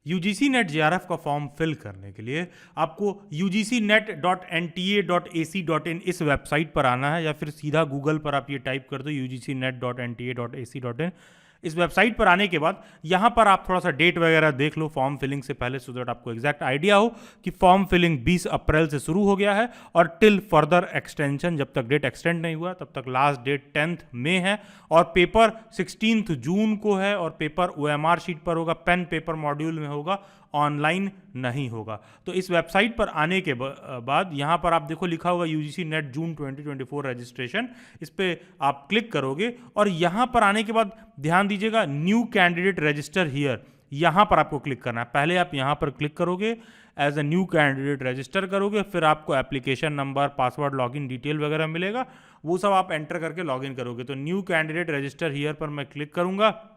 UGC net JRF का form fill करने के लिए आपको ugcnet.nta.ac.in इस वेबसाइट पर आना है, या फिर सीधा गूगल पर आप ये टाइप कर दो ugcnet.nta.ac.in। इस वेबसाइट पर आने के बाद यहाँ पर आप थोड़ा सा डेट वगैरह देख लो फॉर्म फिलिंग से पहले, सो दैट आपको एग्जैक्ट आइडिया हो कि फॉर्म फिलिंग 20 अप्रैल से शुरू हो गया है और टिल फर्दर एक्सटेंशन, जब तक डेट एक्सटेंड नहीं हुआ तब तक लास्ट डेट 10th मई है। और पेपर 16th जून को है और पेपर OMR शीट पर होगा, पेन पेपर मॉड्यूल में होगा, ऑनलाइन नहीं होगा। तो इस वेबसाइट पर आने के बाद यहाँ पर आप देखो लिखा होगा यूजीसी नेट जून 2024 रजिस्ट्रेशन, इस पर आप क्लिक करोगे और यहाँ पर आने के बाद ध्यान दीजिएगा न्यू कैंडिडेट रजिस्टर हियर, यहाँ पर आपको क्लिक करना है। पहले आप यहाँ पर क्लिक करोगे, as a new candidate register करोगे, फिर आपको application number, password, login detail वगैरह मिलेगा, वो सब आप एंटर करके लॉगिन करोगे। तो न्यू कैंडिडेट रजिस्टर हियर पर मैं क्लिक करूँगा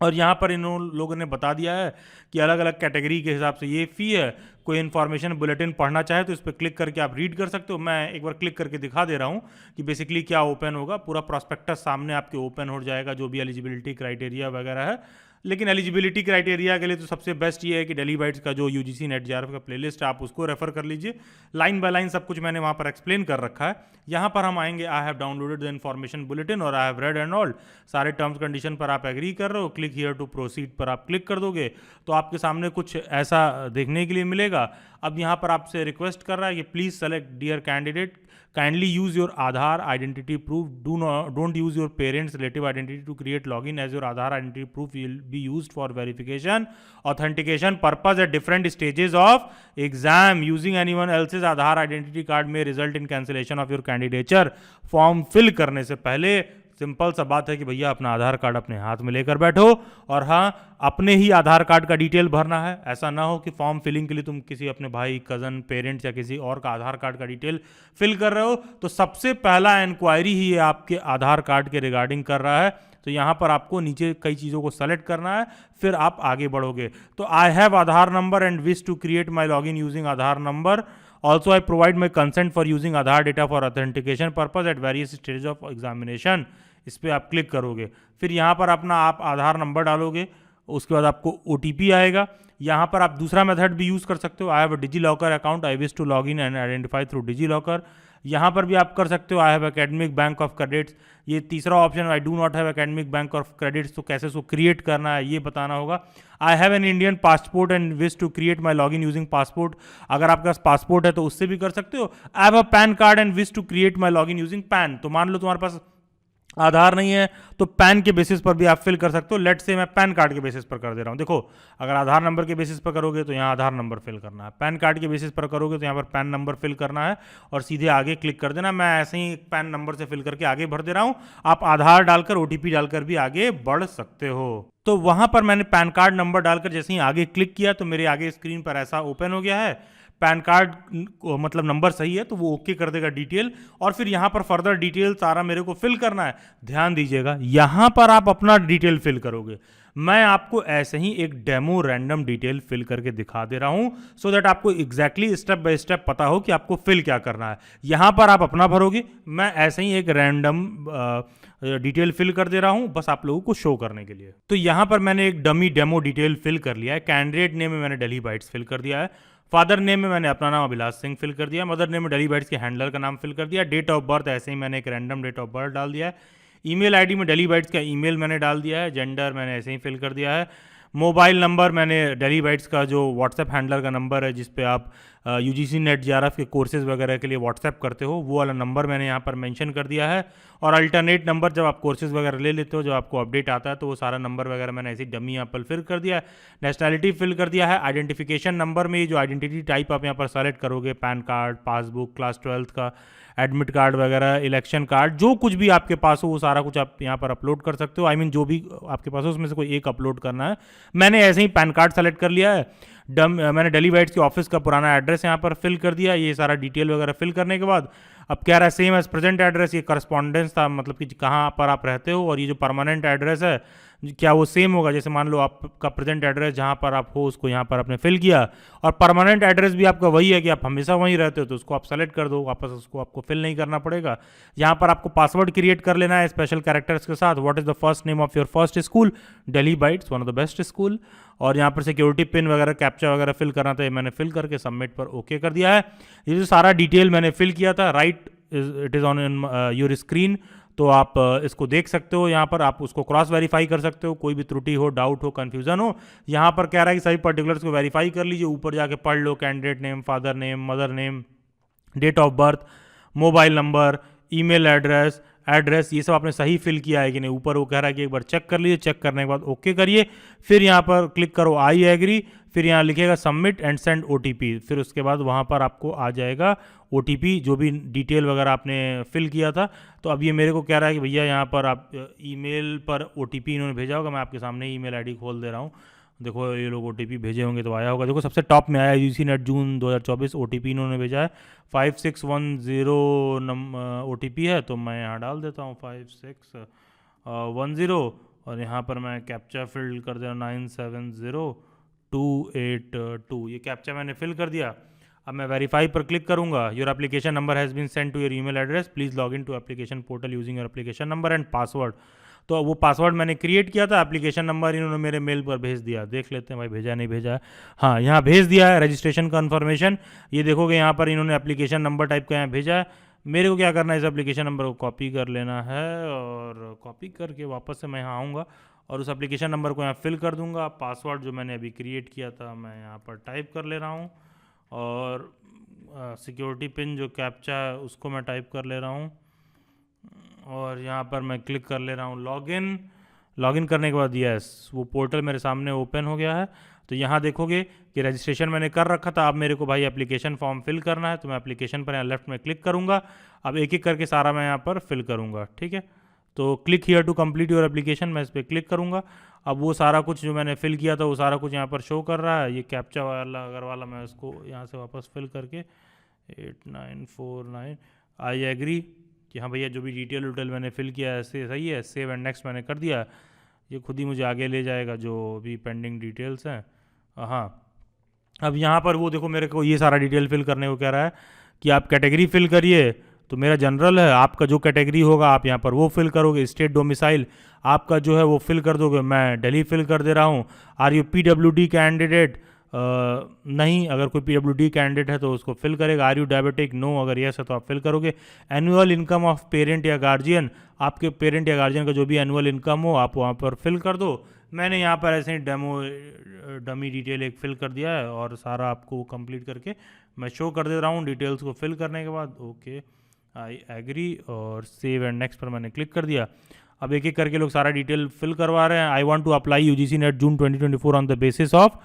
और यहाँ पर इन लोगों ने बता दिया है कि अलग अलग कैटेगरी के हिसाब से ये फ़ी है। कोई इन्फॉर्मेशन बुलेटिन पढ़ना चाहे तो इस पर क्लिक करके आप रीड कर सकते हो। मैं एक बार क्लिक करके दिखा दे रहा हूँ कि बेसिकली क्या ओपन होगा। पूरा प्रॉस्पेक्टस सामने आपके ओपन हो जाएगा, जो भी एलिजिबिलिटी क्राइटेरिया वगैरह है। लेकिन एलिजिबिलिटी क्राइटेरिया के लिए तो सबसे बेस्ट ये है कि डेली बाइट्स का जो यूजीसी नेट जेआरएफ का प्लेलिस्ट है आप उसको रेफर कर लीजिए। लाइन बाय लाइन सब कुछ मैंने वहाँ पर एक्सप्लेन कर रखा है। यहाँ पर हम आएंगे, I have downloaded the information bulletin और I have read and all, सारे टर्म्स कंडीशन पर आप एग्री कर रहे हो, क्लिक हियर टू प्रोसीड पर आप क्लिक कर दोगे तो आपके सामने कुछ ऐसा देखने के लिए मिलेगा। अब यहाँ पर आपसे रिक्वेस्ट कर रहा है कि please select dear candidate, kindly use your Aadhaar identity proof, don't use your parents relative identity to create login, as your Aadhaar identity proof will be used for verification authentication purpose at different stages of exam. Using anyone else's Aadhaar identity card में result in cancellation of your candidature. Form fill करने से पहले simple सा बात है कि भैया अपना आधार कार्ड अपने हाथ में लेकर बैठो, और हाँ, अपने ही आधार कार्ड का डिटेल भरना है। ऐसा ना हो कि फॉर्म फिलिंग के लिए तुम किसी अपने भाई, कज़न, पेरेंट्स या किसी और का आधार कार्ड का डिटेल फिल कर रहे हो। तो सबसे पहला इंक्वायरी ही ये आपके आधार कार्ड के रिगार्डिंग कर रहा है। तो यहाँ पर आपको नीचे कई चीज़ों को सेलेक्ट करना है, फिर आप आगे बढ़ोगे। तो I have Aadhaar number and wish to create my log in using Aadhaar number, also I provide my consent for using Aadhaar data for authentication purpose at various stage of examination. इस पर आप क्लिक करोगे, फिर यहाँ पर अपना आप आधार नंबर डालोगे, उसके बाद आपको OTP आएगा। यहाँ पर आप दूसरा मेथड भी यूज़ कर सकते हो, I have a DigiLocker account, I wish to log in and identify through DigiLocker. यहाँ पर भी आप कर सकते हो I have academic bank of credits. ये तीसरा option, I do not have academic bank of credits, तो कैसे उसको क्रिएट करना है ये बताना होगा। I have an Indian passport and wish to create my log in using passport, अगर आपके पास पासपोर्ट है तो उससे भी कर सकते हो। I have a PAN card and wish to create my log in using PAN, तो मान लो तुम्हारे पास आधार नहीं है तो पैन के बेसिस पर भी आप फिल कर सकते हो। लेट से मैं पैन कार्ड के बेसिस पर कर दे रहा हूँ। देखो, अगर आधार नंबर के बेसिस पर करोगे तो यहाँ आधार नंबर फिल करना है, पैन कार्ड के बेसिस पर करोगे तो यहाँ पर पैन नंबर फिल करना है और सीधे आगे क्लिक कर देना। मैं ऐसे ही पैन नंबर से फिल करके आगे बढ़ दे रहा हूँ। आप आधार डालकर OTP डालकर भी आगे बढ़ सकते हो। तो वहाँ पर मैंने पैन कार्ड नंबर डालकर जैसे ही आगे क्लिक किया तो मेरे आगे स्क्रीन पर ऐसा ओपन हो गया है। पैन कार्ड मतलब नंबर सही है तो वो ओके कर देगा डिटेल, और फिर यहाँ पर फर्दर डिटेल सारा मेरे को फिल करना है। ध्यान दीजिएगा, यहाँ पर आप अपना डिटेल फिल करोगे। मैं आपको ऐसे ही एक डेमो रैंडम डिटेल फिल करके दिखा दे रहा हूँ, सो दैट आपको एग्जैक्टली स्टेप बाय स्टेप पता हो कि आपको फिल क्या करना है। यहाँ पर आप अपना भरोगे, मैं ऐसे ही एक रैंडम डिटेल फिल कर दे रहा हूँ बस आप लोगों को शो करने के लिए। तो यहाँ पर मैंने एक डमी डेमो डिटेल फिल कर लिया है। कैंडिडेट नेम में मैंने डेली बाइट्स फिल कर दिया है, फादर नेम में मैंने अपना नाम अभिलाष सिंह फिल कर दिया, मदर नेम में डेली बाइट्स के हैंडलर का नाम फिल कर दिया, डेट ऑफ बर्थ ऐसे ही मैंने एक रैंडम डेट ऑफ बर्थ डाल दिया है, ईमेल आईडी में डेली बाइट्स का ईमेल मैंने डाल दिया है, जेंडर मैंने ऐसे ही फिल कर दिया है, मोबाइल नंबर मैंने डेली बाइट्स का जो व्हाट्सएप हैंडलर का नंबर है जिस पे आप यूजीसी नेट जेआरएफ के कोर्सेज वगैरह के लिए व्हाट्सएप करते हो, वो वाला नंबर मैंने यहाँ पर मेंशन कर दिया है। और अल्टरनेट नंबर जब आप कोर्सेज वगैरह ले लेते हो, जब आपको अपडेट आता है तो वो सारा नंबर वगैरह मैंने ऐसी डमी यहाँ पर फिल कर दिया है। नेशनैलिटी फिल कर दिया है। आइडेंटिफिकेशन नंबर में जो आइडेंटिटी टाइप आप यहाँ पर सेलेक्ट करोगे, pan card, passbook, class 12th का एडमिट कार्ड वगैरह, इलेक्शन कार्ड, जो कुछ भी आपके पास हो वो सारा कुछ आप यहाँ पर अपलोड कर सकते हो। आई मीन जो भी आपके पास हो उसमें से कोई एक अपलोड करना है। मैंने ऐसे ही पैन कार्ड सेलेक्ट कर लिया है। मैंने डेली बाइट्स के ऑफिस का पुराना एड्रेस यहाँ पर फिल कर दिया। ये सारा डिटेल वगैरह फिल करने के बाद अब कह रहा है सेम एज प्रेजेंट एड्रेस, ये करस्पॉन्डेंस था, मतलब कि कहाँ पर आप रहते हो, और ये जो परमानेंट एड्रेस है क्या वो सेम होगा? जैसे मान लो आपका प्रेजेंट एड्रेस जहाँ पर आप हो उसको यहाँ पर आपने फिल किया, और परमानेंट एड्रेस भी आपका वही है कि आप हमेशा वहीं रहते हो, तो उसको आप सेलेक्ट कर दो, वापस उसको आपको फिल नहीं करना पड़ेगा। यहाँ पर आपको पासवर्ड क्रिएट कर लेना है स्पेशल कैरेक्टर्स के साथ। What is the first name of your first school? Delhi bytes, one of the best school. और यहाँ पर सिक्योरिटी पिन वगैरह कैप्चा वगैरह फिल करना था, ये मैंने फिल करके सबमिट पर ओके कर दिया है। ये जो सारा डिटेल मैंने फिल किया था, right it is on your screen, तो आप इसको देख सकते हो। यहाँ पर आप उसको क्रॉस वेरीफाई कर सकते हो, कोई भी त्रुटि हो, डाउट हो, कन्फ्यूजन हो। यहाँ पर कह रहा है कि सभी पर्टिकुलर्स को वेरीफाई कर लीजिए, ऊपर जाके पढ़ लो, candidate name, father name, mother name, date of birth, mobile number, email address, ये सब आपने सही फिल किया है कि नहीं। ऊपर वो कह रहा है कि एक बार चेक कर लीजिए, चेक करने के बाद ओके करिए। फिर यहाँ पर क्लिक करो आई एग्री, फिर यहाँ लिखेगा सबमिट एंड सेंड OTP। फिर उसके बाद वहाँ पर आपको आ जाएगा OTP, जो भी डिटेल वगैरह आपने फिल किया था। तो अब ये मेरे को कह रहा है कि भैया यहाँ पर आप ईमेल पर OTP इन्होंने भेजा होगा। मैं आपके सामने ईमेल आईडी खोल दे रहा हूँ, देखो ये लोग OTP भेजे होंगे तो आया होगा। देखो सबसे टॉप में आया UGC नेट जून 2024, OTP इन्होंने भेजा है 5610 OTP है, तो मैं यहाँ डाल देता हूँ 5610, और यहाँ पर मैं कैप्चा फिल कर दे रहा हूँ 970282। ये कैप्चा मैंने फिल कर दिया। अब मैं वेरीफाई पर क्लिक करूंगा। Your application number has been send to your email address, please log in to application portal using your application number and password. तो वो पासवर्ड मैंने क्रिएट किया था, एप्लीकेशन नंबर इन्होंने मेरे मेल पर भेज दिया। देख लेते हैं भाई भेजा नहीं भेजा है। हाँ, यहाँ भेज दिया है रजिस्ट्रेशन कन्फर्मेशन। ये देखोगे यहाँ पर इन्होंने एप्लीकेशन नंबर टाइप का यहाँ भेजा है। मेरे को क्या करना है, इस एप्लीकेशन नंबर को कॉपी कर लेना है, और कॉपी करके वापस से मैं यहाँ आऊँगा और उस एप्लीकेशन नंबर को यहाँ फिल कर दूँगा। पासवर्ड जो मैंने अभी क्रिएट किया था मैं यहाँ पर टाइप कर ले रहा हूँ, और सिक्योरिटी पिन जो कैप्चा है उसको मैं टाइप कर ले रहा हूँ, और यहाँ पर मैं क्लिक कर ले रहा हूँ लॉगिन करने के बाद यस, वो पोर्टल मेरे सामने ओपन हो गया है। तो यहाँ देखोगे कि रजिस्ट्रेशन मैंने कर रखा था। अब मेरे को भाई एप्लीकेशन फॉर्म फिल करना है, तो मैं एप्लीकेशन पर यहाँ लेफ्ट में क्लिक करूँगा। अब एक एक करके सारा मैं यहाँ पर फिल करूँगा, ठीक है। तो click here to complete your application, मैं इस पर क्लिक करूँगा। अब वो सारा कुछ जो मैंने फिल किया था वो सारा कुछ यहाँ पर शो कर रहा है। ये कैप्चा वाला अगर वाला मैं उसको यहाँ से वापस फिल करके 8949 आई एग्री कि हाँ भैया जो भी डिटेल मैंने फिल किया है सही है। सेव एंड नेक्स्ट मैंने कर दिया। ये खुद ही मुझे आगे ले जाएगा जो भी पेंडिंग डिटेल्स हैं। हाँ, अब यहाँ पर वो देखो मेरे को ये सारा डिटेल फिल करने को कह रहा है कि आप कैटेगरी फिल करिए। तो मेरा जनरल है, आपका जो कैटेगरी होगा आप यहाँ पर वो फिल करोगे। स्टेट डोमिसाइल आपका जो है वो फिल कर दोगे। मैं दिल्ली फिल कर दे रहा हूँ। Are you PWD candidate? नहीं, अगर कोई PWD कैंडिडेट है तो उसको फिल करेगा। Are you diabetic? नो, अगर यस है तो आप फिल करोगे। एनुअल इनकम ऑफ पेरेंट या गार्जियन, आपके पेरेंट या गार्जियन का जो भी एनुअल इनकम हो आप वहाँ पर फिल कर दो। मैंने यहाँ पर ऐसे ही डमी डिटेल एक फिल कर दिया है, और सारा आपको कंप्लीट करके मैं शो कर दे रहा हूँ डिटेल्स को फिल करने के बाद। ओके, आई एग्री, और सेव एंड नेक्स्ट पर मैंने क्लिक कर दिया। अब एक एक करके लोग सारा डिटेल फिल करवा रहे हैं। I want to apply UGC net June 2024 on the basis of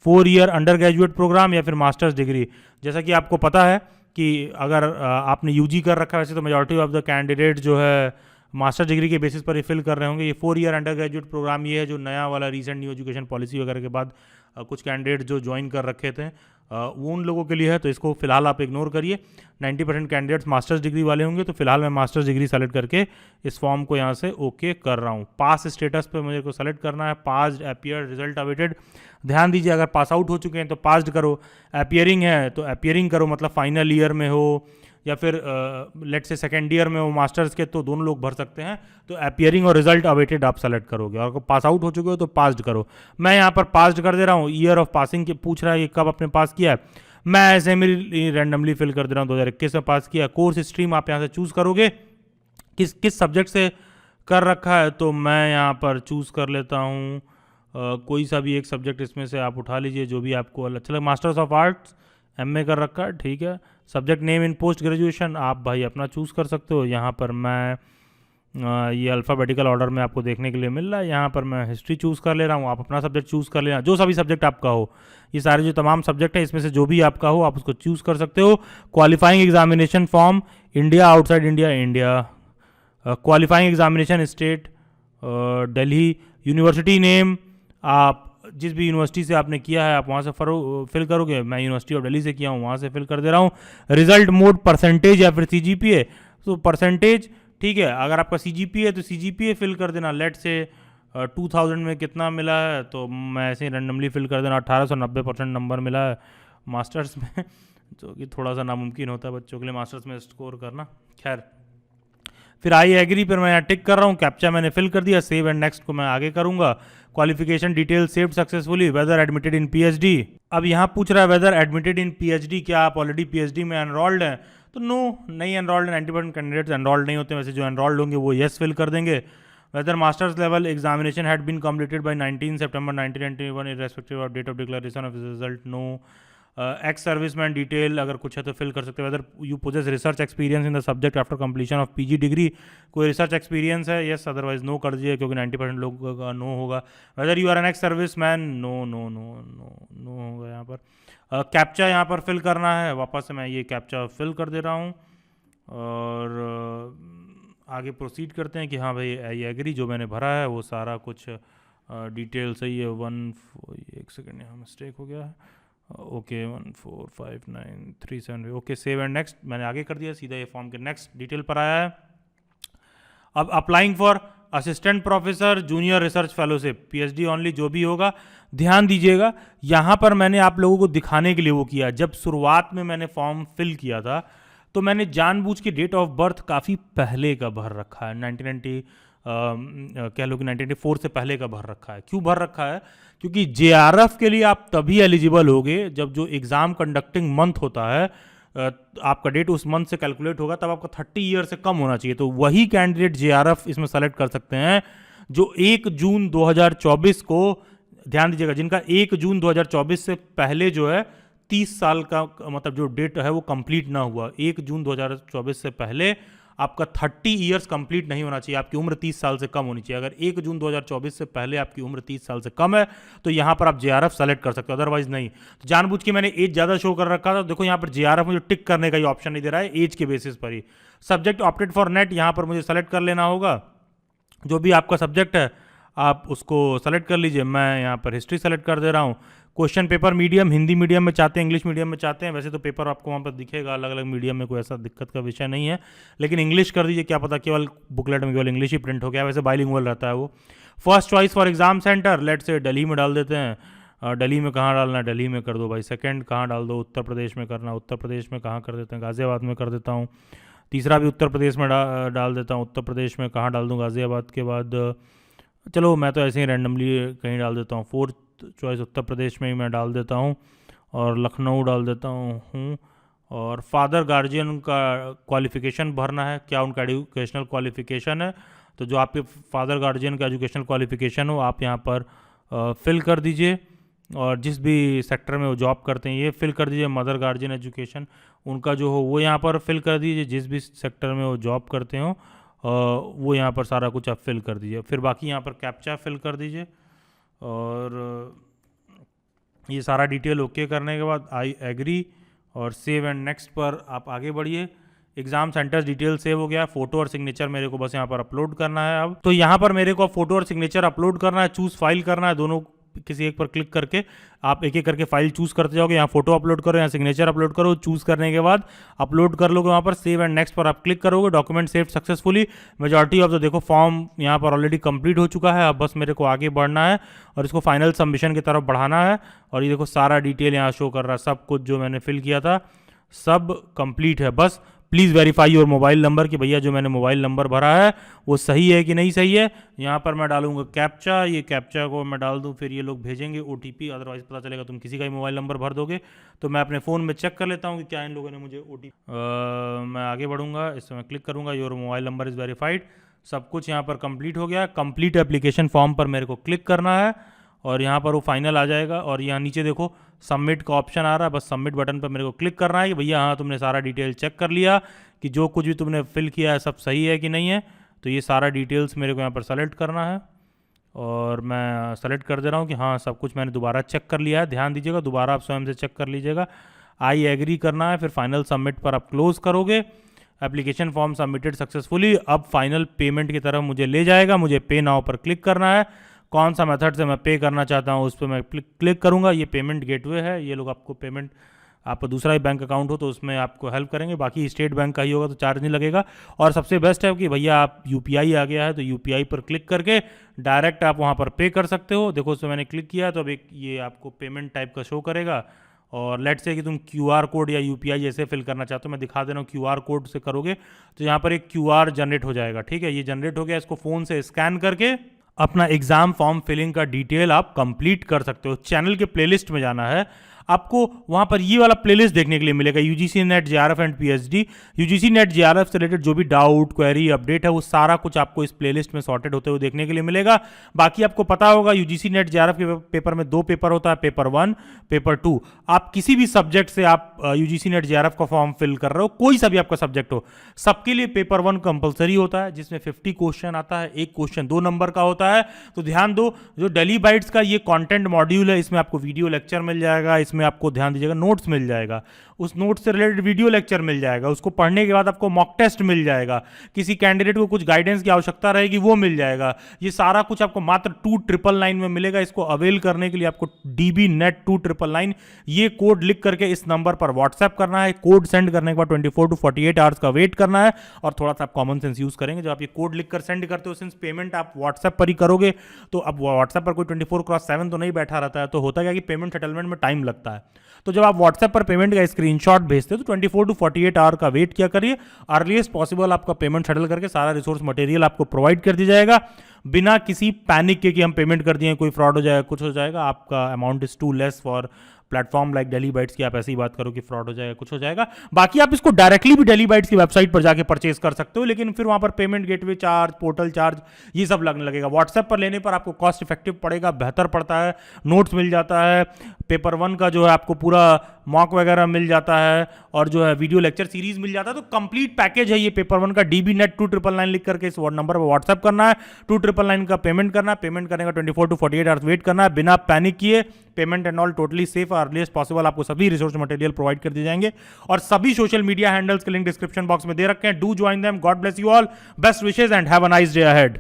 4 year undergraduate programme या फिर मास्टर्स डिग्री। जैसा कि आपको पता है कि अगर आपने UG कर रखा है, वैसे तो मेजॉरिटी ऑफ द कैंडिडेट जो है मास्टर डिग्री के बेसिस पर ये फिल कर रहे होंगे। ये 4 ईयर अंडर ग्रेजुएट प्रोग्राम ये है जो नया वाला रिसेंट न्यू एजुकेशन पॉलिसी वगैरह के बाद कुछ कैंडिडेट जो ज्वाइन कर रखे थे वो उन लोगों के लिए है। तो इसको फिलहाल आप इग्नोर करिए। 90% कैंडिडेट्स मास्टर्स डिग्री वाले होंगे, तो फिलहाल मैं मास्टर्स डिग्री सेलेक्ट करके इस फॉर्म को यहाँ से ओके कर रहा हूँ। पास स्टेटस पे मुझे को सेलेक्ट करना है। Passed, appear, result awaited. ध्यान दीजिए, अगर पास आउट हो चुके हैं तो पास्ड करो, अपीयरिंग है तो अपीयरिंग करो, मतलब फाइनल ईयर में हो या फिर लेट से सेकेंड ईयर में हो मास्टर्स के, तो दोनों लोग भर सकते हैं। तो अपीयरिंग और रिजल्ट अवेटेड आप सेलेक्ट करोगे, और अगर पास आउट हो चुके हो तो पास्ड करो। मैं यहाँ पर पास्ड कर दे रहा हूँ। ईयर ऑफ पासिंग के पूछ रहा है कि कब आपने पास किया है, मैं ऐसे मेरी रैंडमली फिल कर दे रहा हूँ 2021 में पास किया। कोर्स स्ट्रीम आप यहाँ से चूज़ करोगे, किस सब्जेक्ट से कर रखा है, तो मैं यहाँ पर चूज़ कर लेता हूँ कोई सा भी एक सब्जेक्ट इसमें से आप उठा लीजिए जो भी आपको अच्छा लगे। मास्टर्स ऑफ आर्ट्स MA कर रखा है, ठीक है। Subject name in post graduation आप भाई अपना चूज़ कर सकते हो। यहाँ पर मैं ये अल्फ़ाबेटिकल ऑर्डर में आपको देखने के लिए मिल रहा है। यहाँ पर मैं हिस्ट्री चूज़ कर ले रहा हूँ, आप अपना सब्जेक्ट चूज़ कर लेना, जो सभी सब्जेक्ट आपका हो। ये सारे जो तमाम सब्जेक्ट हैं इसमें से जो भी आपका हो आप उसको चूज़ कर सकते हो। Qualifying examination form, India, outside India, India. Qualifying examination state, Delhi. University name, आप जिस भी यूनिवर्सिटी से आपने किया है आप वहाँ से फिल करोगे। मैं यूनिवर्सिटी ऑफ दिल्ली से किया हूँ, वहाँ से फिल कर दे रहा हूँ। रिजल्ट मोड परसेंटेज या फिर CGPA, तो परसेंटेज ठीक है। अगर आपका CGPA है तो CGPA फिल कर देना। लेट से 2000 में कितना मिला है, तो मैं ऐसे ही रैंडमली फिल कर देना, 1890% नंबर मिला है मास्टर्स में जो कि थोड़ा सा नामुमकिन होता है बच्चों के लिए मास्टर्स में स्कोर करना। खैर, फिर आई एग्री पर मैं यहाँ टिक कर रहा हूँ, कैप्चा मैंने फिल कर दिया, सेव एंड नेक्स्ट को मैं आगे करूँगा। Qualification detail saved successfully, whether admitted in PhD. अब यहाँ पूछ रहा है वेदर एडमिटेड इन पीएचडी, क्या आप ऑलरेडी पीएचडी में एनरोल्ड हैं, तो नो, नहीं एनरोल्ड है। 90% कैंडिडेट्स एनरोल्ड नहीं होते, वैसे जो एनरोल्ड होंगे वो येस फिल कर देंगे। Whether masters level examination had been completed by 19 सितंबर 1991 irrespective of date of declaration of result, no. Ex serviceman detail अगर कुछ है तो फिल कर सकते हैं। Whether you possess research experience in the subject after completion of PG degree, कोई research experience है, यस, अदरवाइज नो कर दीजिए क्योंकि 90% लोगों का नो होगा। Whether you are an ex serviceman, no no no no no होगा यहाँ पर। कैप्चा यहाँ पर फिल करना है, वापस से मैं ये कैप्चा फिल कर दे रहा हूँ और आगे प्रोसीड करते हैं कि हाँ भाई आई एग्री, जो मैंने भरा है वो सारा कुछ डिटेल सही है। एक सेकेंड यहाँ मिस्टेक हो गया है, okay 1459373, okay, save and next मैंने आगे कर दिया, सीधा ये फॉर्म के नेक्स्ट डिटेल पर आया है। अब applying for assistant professor junior research fellowship, PhD only, जो भी होगा ध्यान दीजिएगा। यहाँ पर मैंने आप लोगों को दिखाने के लिए वो किया, जब शुरुआत में मैंने फॉर्म फिल किया था तो मैंने जानबूझ के डेट ऑफ बर्थ काफ़ी पहले का भर रखा है, 1990 कह लो कि 1994 से पहले का भर रखा है। क्यों भर रखा है? क्योंकि जेआरएफ के लिए आप तभी एलिजिबल होगे जब जो एग्ज़ाम कंडक्टिंग मंथ होता है, आपका डेट उस मंथ से कैलकुलेट होगा, तब आपका 30 ईयर से कम होना चाहिए। तो वही कैंडिडेट जेआरएफ इसमें सेलेक्ट कर सकते हैं जो 1 जून 2024 को, ध्यान दीजिएगा, जिनका 1 जून 2024 से पहले जो है 30 साल का मतलब जो डेट है वो कंप्लीट ना हुआ। 1 जून 2024 से पहले आपका 30 ईयर्स कंप्लीट नहीं होना चाहिए, आपकी उम्र 30 साल से कम होनी चाहिए। अगर 1 जून 2024 से पहले आपकी उम्र 30 साल से कम है तो यहाँ पर आप जेआरएफ सेलेक्ट कर सकते हो, अदरवाइज नहीं। तो जानबूझ के मैंने एज ज़्यादा शो कर रखा था, देखो यहाँ पर जेआरएफ मुझे टिक करने का ही ऑप्शन नहीं दे रहा है, एज के बेसिस पर ही। सब्जेक्ट ऑप्टेड फॉर नेट, यहाँ पर मुझे सेलेक्ट कर लेना होगा, जो भी आपका सब्जेक्ट है आप उसको सेलेक्ट कर लीजिए। मैं यहाँ पर हिस्ट्री सेलेक्ट कर दे रहा हूँ। Question paper medium, Hindi medium में चाहते हैं, इंग्लिश मीडियम में चाहते हैं, वैसे तो पेपर आपको वहाँ पर दिखेगा अलग अलग मीडियम में, कोई ऐसा दिक्कत का विषय नहीं है, लेकिन इंग्लिश कर दीजिए, क्या पता केवल बुकलेट में केवल इंग्लिश ही प्रिंट हो गया, वैसे बाइलिंगुअल रहता है वो। First choice for exam centre, late से दिल्ली में डाल देते हैं। दिल्ली में कहाँ डालना है, दिल्ली में कर दो भाई। सेकंड कहाँ डाल दो, उत्तर प्रदेश में करना, उत्तर प्रदेश में कहाँ कर देते हैं, गाज़ियाबाद में कर देता हूँ। तीसरा भी उत्तर प्रदेश में डाल देता हूँ, उत्तर प्रदेश में कहाँ डाल दूँ, गाज़ियाबाद के बाद चलो मैं तो ऐसे ही रैंडमली कहीं डाल देता हूँ। फोर्थ चॉइस उत्तर प्रदेश में ही मैं डाल देता हूँ और लखनऊ डाल देता हूँ। और फादर गार्जियन का क्वालिफ़िकेशन भरना है, क्या उनका एजुकेशनल क्वालिफ़िकेशन है, तो जो आपके फादर गार्जियन का एजुकेशनल क्वालिफ़िकेशन हो आप यहाँ पर फिल कर दीजिए, और जिस भी सेक्टर में वो जॉब करते हैं ये फिल कर दीजिए। मदर गार्जियन एजुकेशन उनका जो हो वो यहाँ पर फिल कर दीजिए, जिस भी सेक्टर में वो जॉब करते हो वो यहाँ पर सारा कुछ आप फिल कर दीजिए। फिर बाकी यहाँ पर कैप्चा फिल कर दीजिए और ये सारा डिटेल ओके करने के बाद आई एग्री और सेव एंड नेक्स्ट पर आप आगे बढ़िए। एग्जाम सेंटर्स डिटेल सेव हो गया, फोटो और सिग्नेचर मेरे को बस यहाँ पर अपलोड करना है। अब तो यहाँ पर मेरे को फोटो और सिग्नेचर अपलोड करना है, चूज़ फाइल करना है, दोनों किसी एक पर क्लिक करके आप एक एक करके फाइल चूज़ करते जाओगे। यहाँ फोटो अपलोड करो, यहाँ सिग्नेचर अपलोड करो, चूज़ करने के बाद अपलोड कर लोगे, वहाँ पर सेव एंड नेक्स्ट पर आप क्लिक करोगे, document save successfully. Majority of the देखो फॉर्म यहाँ पर ऑलरेडी कंप्लीट हो चुका है, अब बस मेरे को आगे बढ़ना है और इसको फाइनल सबमिशन की तरफ बढ़ाना है। और ये देखो सारा डिटेल यहाँ शो कर रहा है, सब कुछ जो मैंने फिल किया था सब कंप्लीट है। बस please verify your mobile number कि भैया जो मैंने मोबाइल नंबर भरा है वो सही है कि नहीं सही है। यहाँ पर मैं डालूंगा कैप्चा, ये कैप्चा को मैं डाल दूँ, फिर ये लोग भेजेंगे OTP, अदरवाइज पता चलेगा तुम किसी का ही मोबाइल नंबर भर दोगे। तो मैं अपने फ़ोन में चेक कर लेता हूँ कि क्या इन लोगों ने मुझे OTP, मैं आगे बढ़ूँगा, इस पर मैं क्लिक करूँगा, your mobile number is verified. सब कुछ यहाँ पर कंप्लीट हो गया। कंप्लीट एप्लीकेशन फॉर्म पर मेरे को क्लिक करना है और यहाँ पर वो फाइनल आ जाएगा और यहाँ नीचे देखो सबमिट का ऑप्शन आ रहा है, बस सबमिट बटन पर मेरे को क्लिक करना है कि भैया हाँ तुमने सारा डिटेल चेक कर लिया कि जो कुछ भी तुमने फिल किया है सब सही है कि नहीं है। तो ये सारा डिटेल्स मेरे को यहाँ पर सेलेक्ट करना है और मैं सेलेक्ट कर दे रहा हूँ कि हाँ सब कुछ मैंने दोबारा चेक कर लिया है। ध्यान दीजिएगा, दोबारा आप स्वयं से चेक कर लीजिएगा। आई एग्री करना है, फिर फाइनल सबमिट पर आप क्लोज करोगे। Application form submitted successfully. अब फाइनल पेमेंट की तरफ मुझे ले जाएगा, मुझे पे नाउ पर क्लिक करना है। कौन सा मेथड से मैं पे करना चाहता हूँ उस पर मैं क्लिक करूँगा। ये पेमेंट गेटवे है, ये लोग आपको पेमेंट आपका दूसरा ही बैंक अकाउंट हो तो उसमें आपको हेल्प करेंगे। बाकी स्टेट बैंक का ही होगा तो चार्ज नहीं लगेगा। और सबसे बेस्ट है कि भैया आप यूपीआई आ गया है तो यूपीआई पर क्लिक करके डायरेक्ट आप वहाँ पर पे कर सकते हो। देखो उसमें मैंने क्लिक किया तो अब एक ये आपको पेमेंट टाइप का शो करेगा। और लेट्स से कि तुम क्यूआर कोड या यूपीआई जैसे फिल करना चाहते हो, मैं दिखा दे रहा हूँ। क्यूआर कोड से करोगे तो यहाँ पर एक क्यूआर जनरेट हो जाएगा। ठीक है, ये जनरेट हो गया। इसको फ़ोन से स्कैन करके अपना एग्जाम फॉर्म फिलिंग का डिटेल आप कंप्लीट कर सकते हो। चैनल के प्लेलिस्ट में जाना है आपको, वहाँ पर ये वाला प्लेलिस्ट देखने के लिए मिलेगा, UGC net JRF and PhD. UGC net JRF से रिलेटेड जो भी डाउट, क्वेरी, अपडेट है वो सारा कुछ आपको इस प्लेलिस्ट में सॉर्टेड होते हुए देखने के लिए मिलेगा। बाकी आपको पता होगा यूजीसी नेट जेआरएफ के पेपर में 2 पेपर होता है, पेपर 1, पेपर 2। आप किसी भी सब्जेक्ट से आप यूजीसी नेट जेआरएफ का फॉर्म फिल कर रहे हो, कोई सा भी आपका सब्जेक्ट हो, सबके लिए पेपर 1 कंपलसरी होता है, जिसमें 50 क्वेश्चन आता है। एक क्वेश्चन 2 नंबर का होता है। तो ध्यान दो, जो डेली बाइट्स का ये कंटेंट मॉड्यूल है, इसमें आपको वीडियो लेक्चर मिल जाएगा, इसमें आपको ध्यान दीजिएगा नोट्स मिल जाएगा, उस नोट से रिलेटेड वीडियो लेक्चर मिल जाएगा, उसको पढ़ने के बाद आपको मॉक टेस्ट मिल जाएगा, किसी कैंडिडेट को कुछ गाइडेंस की आवश्यकता रहेगी वो मिल जाएगा। ये सारा कुछ आपको मात्र 2999 में मिलेगा। इसको अवेल करने के लिए आपको DBNet 2999 ये कोड लिख करके इस नंबर पर व्हाट्सएप करना है। कोड सेंड करने के बाद 24 to 48 आवर्स का वेट करना है। और थोड़ा सा आप कॉमन सेंस यूज करेंगे। जब आप ये कोड लिखकर सेंड करते हो, सिंस पेमेंट आप व्हाट्सएप पर ही करोगे, तो अब व्हाट्सएप पर कोई 24/7 तो नहीं बैठा रहता है, तो होता क्या कि पेमेंट सेटलमेंट में टाइम लगता है। तो जब आप व्हाट्सएप पर पेमेंट का स्क्रीनशॉट भेजते हो तो 24 to 48 आवर का वेट किया करिए। अर्लीस्ट पॉसिबल आपका पेमेंट सेटल करके सारा रिसोर्स मटेरियल आपको प्रोवाइड कर दिया जाएगा, बिना किसी पैनिक के कि हम पेमेंट कर दिए, कोई फ्रॉड हो जाएगा, कुछ हो जाएगा। आपका amount is too less for platform like daily bites की। आप ऐसी बात करो कि फ्रॉड हो जाएगा, कुछ हो जाएगा। बाकी आप इसको डायरेक्टली भी डेली बाइट्स की वेबसाइट पर जाके परचेज कर सकते हो, लेकिन फिर वहां पर payment gateway charge, portal charge, ये सब लगने लगेगा। व्हाट्सएप पर लेने पर आपको कॉस्ट इफेक्टिव पड़ेगा, बेहतर पड़ता है, नोट्स मिल जाता है, पेपर 1 का जो है आपको पूरा मॉक वगैरह मिल जाता है, और जो है वीडियो लेक्चर सीरीज मिल जाता है। तो कंप्लीट पैकेज है ये पेपर 1 का। DBNet 2999 लिख करके इस नंबर पर व्हाट्सएप करना है, 2999 का पेमेंट करना है। पेमेंट करने का 24 to 48 आवर्स वेट करना है, बिना पैनिक किए। Payment and all totally safe, earliest possible आपको सभी रिसोर्स मटेरियल प्रोवाइड कर दिए जाएंगे। और सभी सोशल मीडिया हैंडल्स के लिंक डिस्क्रिप्शन बॉक्स में दे रखे हैं। Do join them. God bless you all, best wishes and have a nice day ahead.